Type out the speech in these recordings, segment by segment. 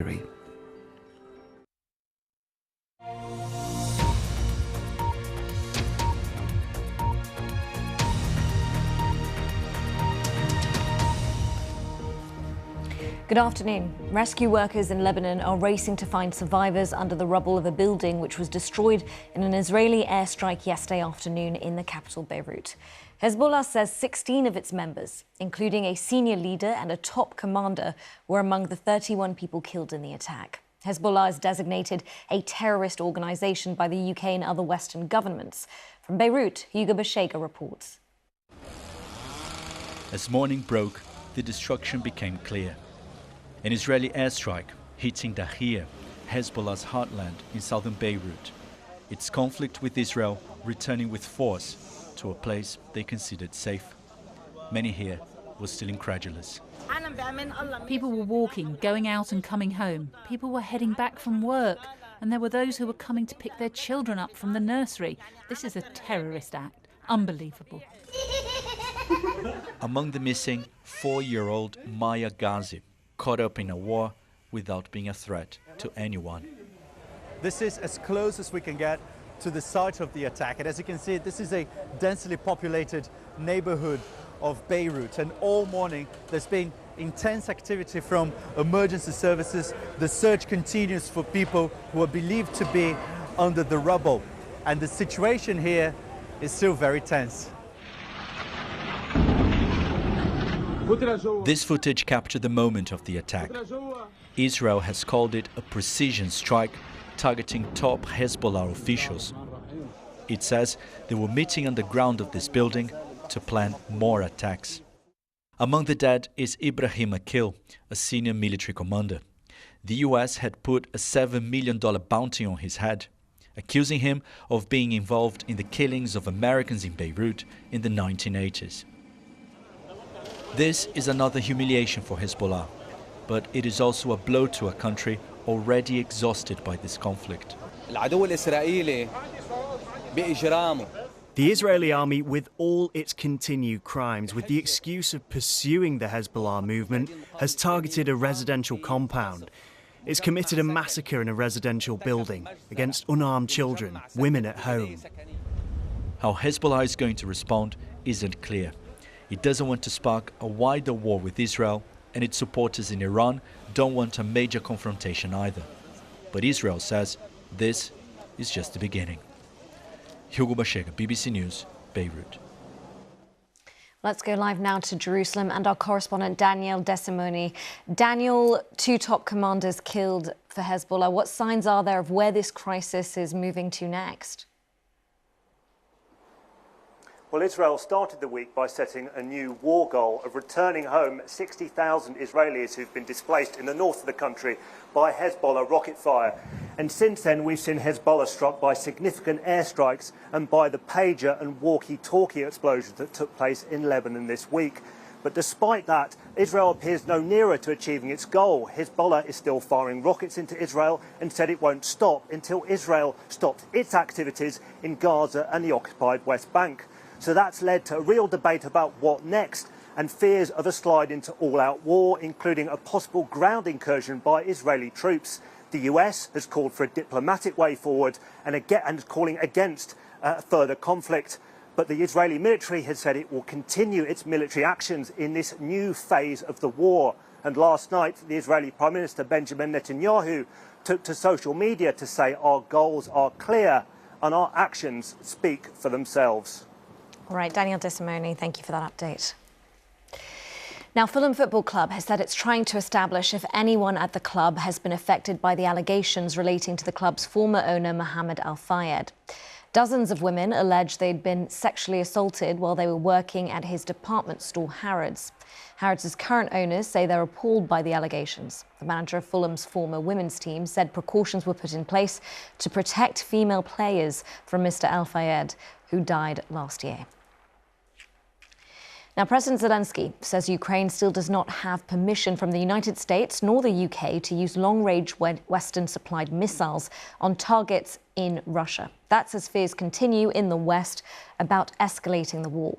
Good afternoon. Rescue workers in Lebanon are racing to find survivors under the rubble of a building which was destroyed in an Israeli airstrike yesterday afternoon in the capital, Beirut. Hezbollah says 16 of its members, including a senior leader and a top commander, were among the 31 people killed in the attack. Hezbollah is designated a terrorist organisation by the UK and other Western governments. From Beirut, Hugo Bashega reports. As morning broke, the destruction became clear. An Israeli airstrike hitting Dahir, Hezbollah's heartland in southern Beirut. Its conflict with Israel returning with force to a place they considered safe. Many here were still incredulous. People were walking, going out and coming home. People were heading back from work, and there were those who were coming to pick their children up from the nursery. This is a terrorist act. Unbelievable. Among the missing, 4-year-old Maya Ghazi, caught up in a war without being a threat to anyone. This is as close as we can get to the site of the attack. And as you can see, this is a densely populated neighborhood of Beirut. And all morning, there's been intense activity from emergency services. The search continues for people who are believed to be under the rubble. And the situation here is still very tense. This footage captured the moment of the attack. Israel has called it a precision strike targeting top Hezbollah officials. It says they were meeting on the ground of this building to plan more attacks. Among the dead is Ibrahim Akil, a senior military commander. The US had put a $7 million bounty on his head, accusing him of being involved in the killings of Americans in Beirut in the 1980s. This is another humiliation for Hezbollah, but it is also a blow to a country already exhausted by this conflict. The Israeli army, with all its continued crimes, with the excuse of pursuing the Hezbollah movement, has targeted a residential compound. It's committed a massacre in a residential building against unarmed children, women at home. How Hezbollah is going to respond isn't clear. It doesn't want to spark a wider war with Israel, and its supporters in Iran don't want a major confrontation either. But Israel says this is just the beginning. Hugo Bashega, BBC News, Beirut. Let's go live now to Jerusalem and our correspondent Daniel Desimoni. Daniel, 2 top commanders killed for Hezbollah. What signs are there of where this crisis is moving to next? Well, Israel started the week by setting a new war goal of returning home 60,000 Israelis who've been displaced in the north of the country by Hezbollah rocket fire. And since then, we've seen Hezbollah struck by significant airstrikes and by the pager and walkie-talkie explosions that took place in Lebanon this week. But despite that, Israel appears no nearer to achieving its goal. Hezbollah is still firing rockets into Israel and said it won't stop until Israel stops its activities in Gaza and the occupied West Bank. So that's led to a real debate about what next and fears of a slide into all-out war, including a possible ground incursion by Israeli troops. The US has called for a diplomatic way forward and is calling against further conflict. But the Israeli military has said it will continue its military actions in this new phase of the war. And last night, the Israeli Prime Minister Benjamin Netanyahu took to social media to say our goals are clear and our actions speak for themselves. All right, Daniel Desimoni, thank you for that update. Now, Fulham Football Club has said it's trying to establish if anyone at the club has been affected by the allegations relating to the club's former owner, Mohammed Al Fayed. Dozens of women allege they'd been sexually assaulted while they were working at his department store, Harrods. Harrods' current owners say they're appalled by the allegations. The manager of Fulham's former women's team said precautions were put in place to protect female players from Mr. Al Fayed, who died last year. Now, President Zelensky says Ukraine still does not have permission from the United States nor the UK to use long-range Western-supplied missiles on targets in Russia. That's as fears continue in the West about escalating the war.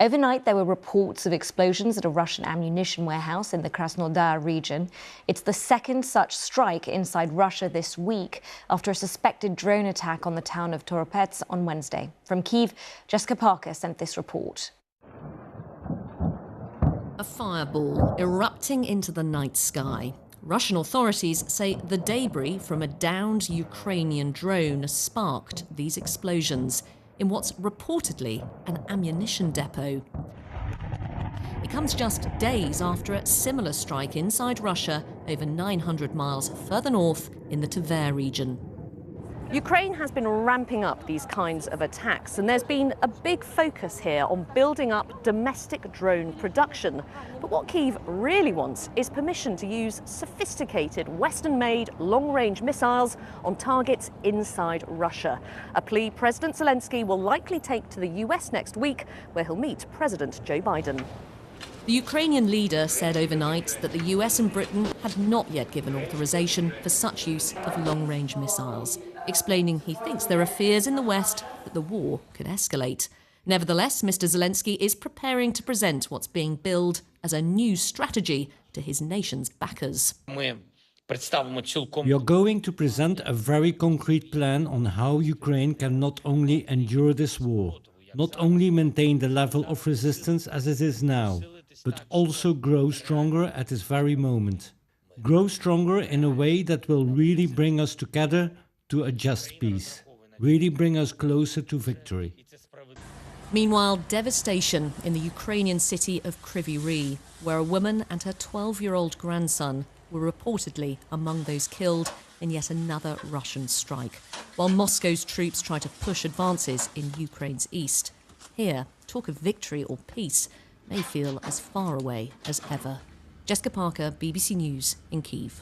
Overnight, there were reports of explosions at a Russian ammunition warehouse in the Krasnodar region. It's the second such strike inside Russia this week after a suspected drone attack on the town of Toropets on Wednesday. From Kyiv, Jessica Parker sent this report. A fireball erupting into the night sky. Russian authorities say the debris from a downed Ukrainian drone sparked these explosions in what's reportedly an ammunition depot. It comes just days after a similar strike inside Russia over 900 miles further north in the Tver region. Ukraine has been ramping up these kinds of attacks, and there's been a big focus here on building up domestic drone production. But what Kyiv really wants is permission to use sophisticated Western-made long-range missiles on targets inside Russia, a plea President Zelensky will likely take to the US next week, where he'll meet President Joe Biden. The Ukrainian leader said overnight that the US and Britain had not yet given authorization for such use of long-range missiles, explaining he thinks there are fears in the West that the war could escalate. Nevertheless, Mr. Zelensky is preparing to present what's being billed as a new strategy to his nation's backers. We are going to present a very concrete plan on how Ukraine can not only endure this war, not only maintain the level of resistance as it is now, but also grow stronger at this very moment. Grow stronger in a way that will really bring us together to a just peace, really bring us closer to victory. Meanwhile, devastation in the Ukrainian city of Kryvyi Rih, where a woman and her 12-year-old grandson were reportedly among those killed in yet another Russian strike, while Moscow's troops try to push advances in Ukraine's east. Here, talk of victory or peace may feel as far away as ever. Jessica Parker, BBC News in Kyiv.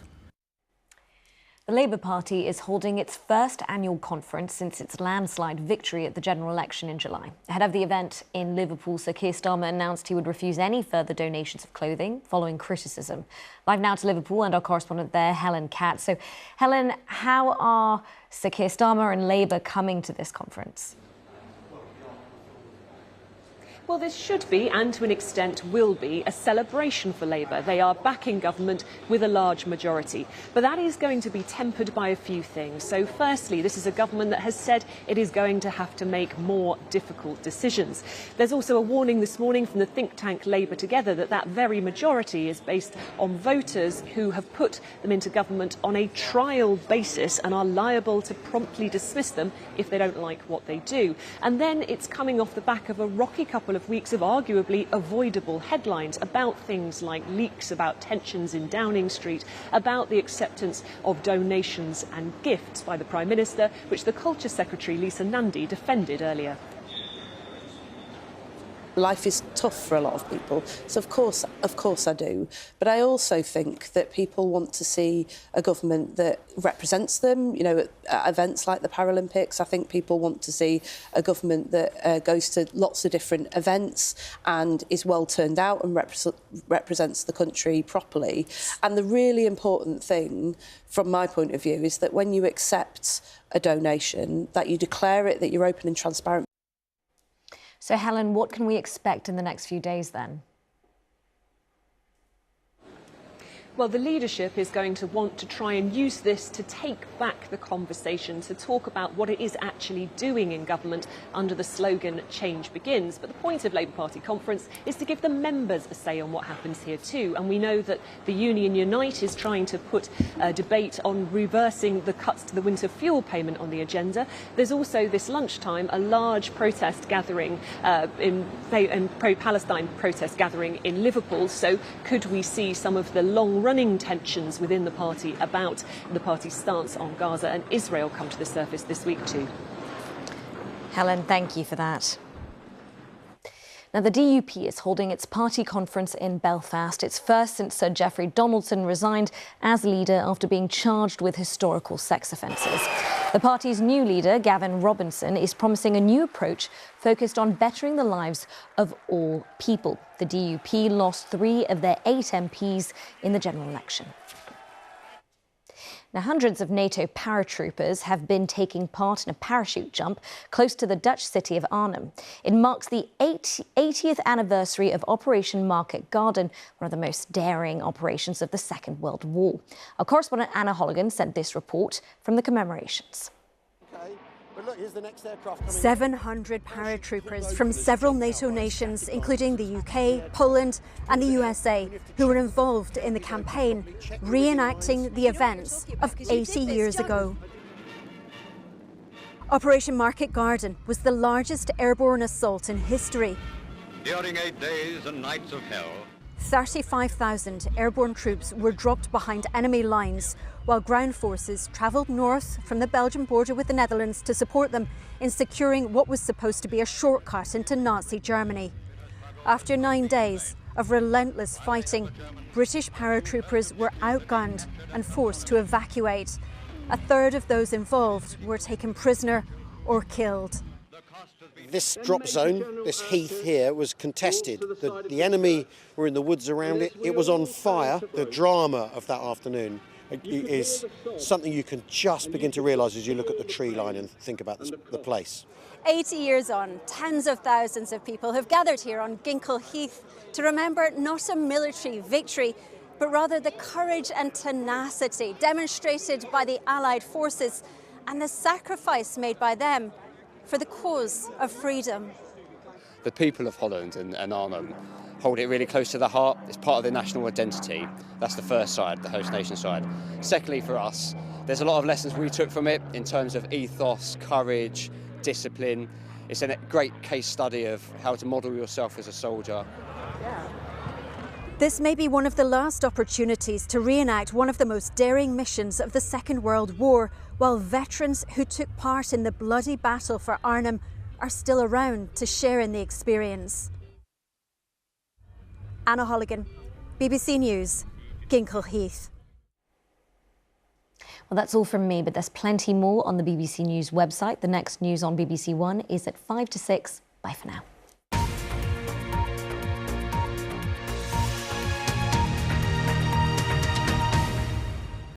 The Labour Party is holding its first annual conference since its landslide victory at the general election in July. Ahead of the event in Liverpool, Sir Keir Starmer announced he would refuse any further donations of clothing following criticism. Live now to Liverpool and our correspondent there, Helen Katz. So, Helen, how are Sir Keir Starmer and Labour coming to this conference? Well, this should be, and to an extent will be, a celebration for Labour. They are backing government with a large majority. But that is going to be tempered by a few things. So firstly, this is a government that has said it is going to have to make more difficult decisions. There's also a warning this morning from the think tank Labour Together that that very majority is based on voters who have put them into government on a trial basis and are liable to promptly dismiss them if they don't like what they do. And then it's coming off the back of a rocky couple of weeks of arguably avoidable headlines about things like leaks, about tensions in Downing Street, about the acceptance of donations and gifts by the Prime Minister, which the Culture Secretary Lisa Nandy defended earlier. Life is tough for a lot of people, so of course I do. But I also think that people want to see a government that represents them. You know, at events like the Paralympics, I think people want to see a government that goes to lots of different events and is well turned out and represents the country properly. And the really important thing, from my point of view, is that when you accept a donation, that you declare it, that you're open and transparent. So, Helen, what can we expect in the next few days then? Well, the leadership is going to want to try and use this to take back the conversation, to talk about what it is actually doing in government under the slogan "Change Begins." But the point of Labour Party conference is to give the members a say on what happens here too. And we know that the Union Unite is trying to put a debate on reversing the cuts to the winter fuel payment on the agenda. There's also this lunchtime, a large protest gathering in pro-Palestine protest gathering in Liverpool. So could we see some of the long-running tensions within the party about the party's stance on Gaza and Israel come to the surface this week too? Helen, thank you for that. Now, the DUP is holding its party conference in Belfast. It's first since Sir Geoffrey Donaldson resigned as leader after being charged with historical sex offences. The party's new leader, Gavin Robinson, is promising a new approach focused on bettering the lives of all people. The DUP lost 3 of their 8 MPs in the general election. Now, hundreds of NATO paratroopers have been taking part in a parachute jump close to the Dutch city of Arnhem. It marks the 80th anniversary of Operation Market Garden, one of the most daring operations of the Second World War. Our correspondent Anna Holligan sent this report from the commemorations. 700 paratroopers from several NATO nations, including the UK, Poland and the USA, who were involved in the campaign, reenacting the events of 80 years ago. Operation Market Garden was the largest airborne assault in history. During 8 days and nights of hell, 35,000 airborne troops were dropped behind enemy lines, while ground forces travelled north from the Belgian border with the Netherlands to support them in securing what was supposed to be a shortcut into Nazi Germany. After 9 days of relentless fighting, British paratroopers were outgunned and forced to evacuate. A third of those involved were taken prisoner or killed. This drop zone, this heath here, was contested. The enemy were in the woods around it. It was on fire. The drama of that afternoon is something you can just begin to realise as you look at the tree line and think about the place. 80 years on, tens of thousands of people have gathered here on Ginkle Heath to remember not a military victory, but rather the courage and tenacity demonstrated by the Allied forces and the sacrifice made by them for the cause of freedom. The people of Holland and Arnhem hold it really close to their heart. It's part of their national identity. That's the first side, the host nation side. Secondly, for us, there's a lot of lessons we took from it in terms of ethos, courage, discipline. It's a great case study of how to model yourself as a soldier. This may be one of the last opportunities to reenact one of the most daring missions of the Second World War, while veterans who took part in the bloody battle for Arnhem are still around to share in the experience. Anna Holligan, BBC News, Ginkle Heath. Well, that's all from me, but there's plenty more on the BBC News website. The next news on BBC One is at 5 to 6. Bye for now.